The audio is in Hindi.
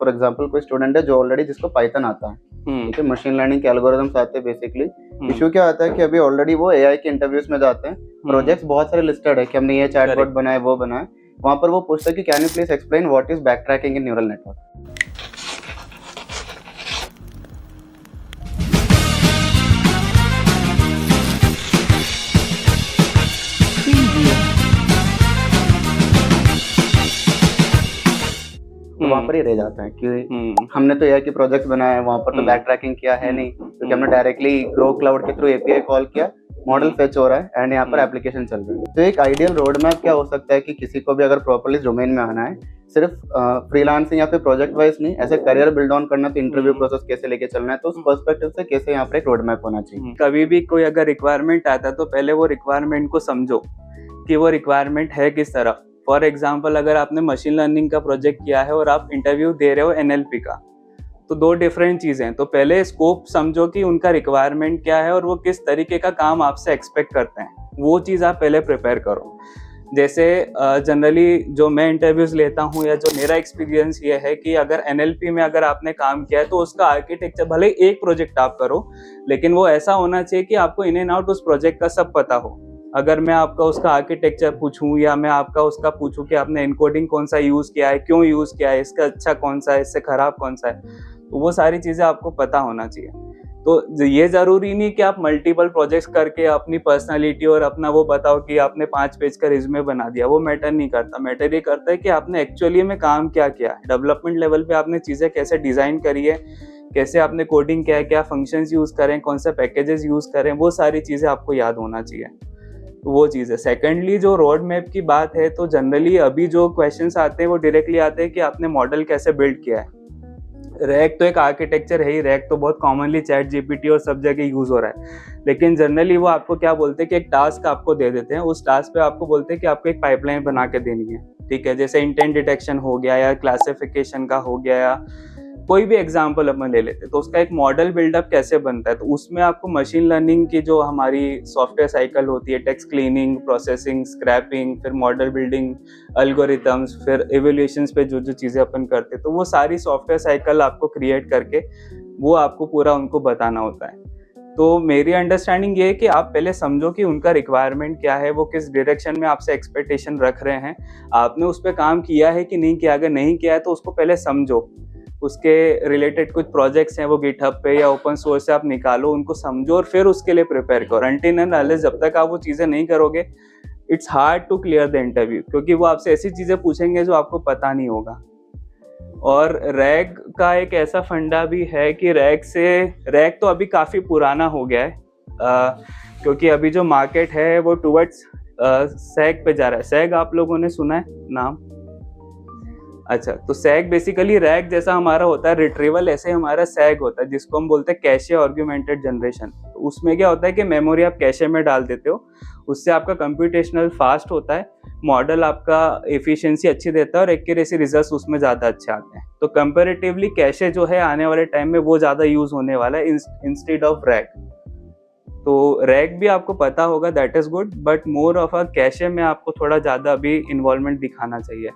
फॉर एग्जांपल कोई स्टूडेंट है जो ऑलरेडी जिसको पाइथन आता है, ठीक है, मशीन लर्निंग के एल्गोरिथम्स आते हैं बेसिकली। इशू क्या आता है कि अभी ऑलरेडी वो एआई के इंटरव्यूज में जाते हैं, प्रोजेक्ट्स बहुत सारे लिस्टेड है कि हमने ये चैटबॉट बनाया वो बनाया, वहाँ पर वो पूछता है कि can you please explain what is back tracking in neural network. वहाँ पर ही रह जाता है कि हमने तो एआई के प्रोजेक्ट बनाए हैं, वहाँ पर तो बैक ट्रैकिंग किया है नहीं, क्योंकि हमने डायरेक्टली ग्रो क्लाउड के थ्रू एपीआई कॉल किया, मॉडल फेच हो रहा है एंड यहाँ पर एप्लीकेशन चल रही है। तो एक आइडियल रोड मैप क्या हो सकता है कि किसी को भी अगर प्रॉपर्ली डोमेन में आना है, सिर्फ फ्रीलांसिंग या फिर प्रोजेक्ट वाइज नहीं, ऐसे करियर बिल्ड ऑन करना, तो इंटरव्यू प्रोसेस कैसे लेके चलना है, तो उस पर्सपेक्टिव से कैसे यहाँ पर एक रोड मैप होना चाहिए। कभी भी कोई अगर रिक्वायरमेंट आता है तो पहले वो रिक्वायरमेंट को समझो कि वो रिक्वायरमेंट है किस तरफ। फॉर एग्जाम्पल, अगर आपने मशीन लर्निंग का प्रोजेक्ट किया है और आप इंटरव्यू दे रहे हो एनएलपी का, तो दो डिफरेंट चीज़ें हैं। तो पहले स्कोप समझो कि उनका रिक्वायरमेंट क्या है और वो किस तरीके का काम आपसे एक्सपेक्ट करते हैं, वो चीज़ आप पहले प्रिपेयर करो। जैसे जनरली जो मैं इंटरव्यूज़ लेता हूँ या जो मेरा एक्सपीरियंस ये है कि अगर एनएलपी में अगर आपने काम किया है तो उसका आर्किटेक्चर, भले एक प्रोजेक्ट आप करो, लेकिन वो ऐसा होना चाहिए कि आपको इन एंड आउट उस प्रोजेक्ट का सब पता हो। अगर मैं आपका उसका आर्किटेक्चर पूछूं या मैं आपका उसका पूछूं कि आपने इनकोडिंग कौन सा यूज़ किया है, क्यों यूज़ किया है, इसका अच्छा कौन सा है, इससे ख़राब कौन सा है, तो वो सारी चीज़ें आपको पता होना चाहिए। तो ये ज़रूरी नहीं कि आप मल्टीपल प्रोजेक्ट्स करके अपनी पर्सनालिटी और अपना वो बताओ कि आपने 5 पेज का रिज्यूमे बना दिया, वो मैटर नहीं करता। मैटर ये करता है कि आपने एक्चुअली में काम क्या किया है, डेवलपमेंट लेवल पे आपने चीज़ें कैसे डिज़ाइन करी है, कैसे आपने कोडिंग किया है, क्या फंक्शंस यूज़ करें, कौन से पैकेजेस यूज़ करें, वो सारी चीज़ें आपको याद होना चाहिए। तो वो चीज़ है। सेकेंडली, जो रोड मैप की बात है, तो जनरली अभी जो क्वेश्चंस आते हैं वो डायरेक्टली आते हैं कि आपने मॉडल कैसे बिल्ड किया है। रैग तो एक आर्किटेक्चर है ही, रैग तो बहुत कॉमनली चैट जीपीटी और सब जगह यूज़ हो रहा है, लेकिन जनरली वो आपको क्या बोलते हैं कि एक टास्क आपको दे देते हैं, उस टास्क पे आपको बोलते हैं कि आपको एक पाइपलाइन बना के देनी है, ठीक है। जैसे इंटेंट डिटेक्शन हो गया या क्लासिफिकेशन का हो गया या कोई भी एग्जाम्पल अपन ले लेते हैं, तो उसका एक मॉडल बिल्डअप कैसे बनता है, तो उसमें आपको मशीन लर्निंग की जो हमारी सॉफ्टवेयर साइकिल होती है, टेक्स्ट क्लीनिंग, प्रोसेसिंग, स्क्रैपिंग, फिर मॉडल बिल्डिंग, एल्गोरिथम्स, फिर इवैल्यूएशंस पे जो जो चीज़ें अपन करते हैं, तो वो सारी सॉफ्टवेयर साइकिल आपको क्रिएट करके वो आपको पूरा उनको बताना होता है। तो मेरी अंडरस्टैंडिंग ये है कि आप पहले समझो कि उनका रिक्वायरमेंट क्या है, वो किस डायरेक्शन में आपसे एक्सपेक्टेशन रख रहे हैं, आपने उस पर काम किया है कि नहीं किया। अगर नहीं किया है तो उसको पहले समझो, उसके रिलेटेड कुछ प्रोजेक्ट्स हैं वो गिटहब पे या ओपन सोर्स से आप निकालो, उनको समझो और फिर उसके लिए प्रिपेयर करो। अनटिल एंड अनलेस जब तक आप वो चीज़ें नहीं करोगे, it's hard to clear the interview, क्योंकि वो आपसे ऐसी चीज़ें पूछेंगे जो आपको पता नहीं होगा। और रैग का एक ऐसा फंडा भी है कि रैग तो अभी काफ़ी पुराना हो गया है, क्योंकि अभी जो मार्केट है वो टुवर्ड्स सैग पे जा रहा है। सैग आप लोगों ने सुना है नाम? अच्छा, तो सैग बेसिकली रैग जैसा हमारा होता है रिट्रीवल, ऐसे हमारा सैग होता है, जिसको हम बोलते हैं कैशे ऑर्गुमेंटेड जनरेशन। तो उसमें क्या होता है कि मेमोरी आप कैशे में डाल देते हो, उससे आपका कंप्यूटेशनल फास्ट होता है, मॉडल आपका एफिशिएंसी अच्छी देता है और एक्यूरेसी रिजल्ट्स उसमें ज़्यादा अच्छे आते हैं। तो कंपैरेटिवली कैशे जो है आने वाले टाइम में वो ज़्यादा यूज़ होने वाला है इंस्टेड ऑफ रैग। तो रैग भी आपको पता होगा, that is good, but more of a cache में आपको थोड़ा ज़्यादा अभी इन्वॉल्वमेंट दिखाना चाहिए।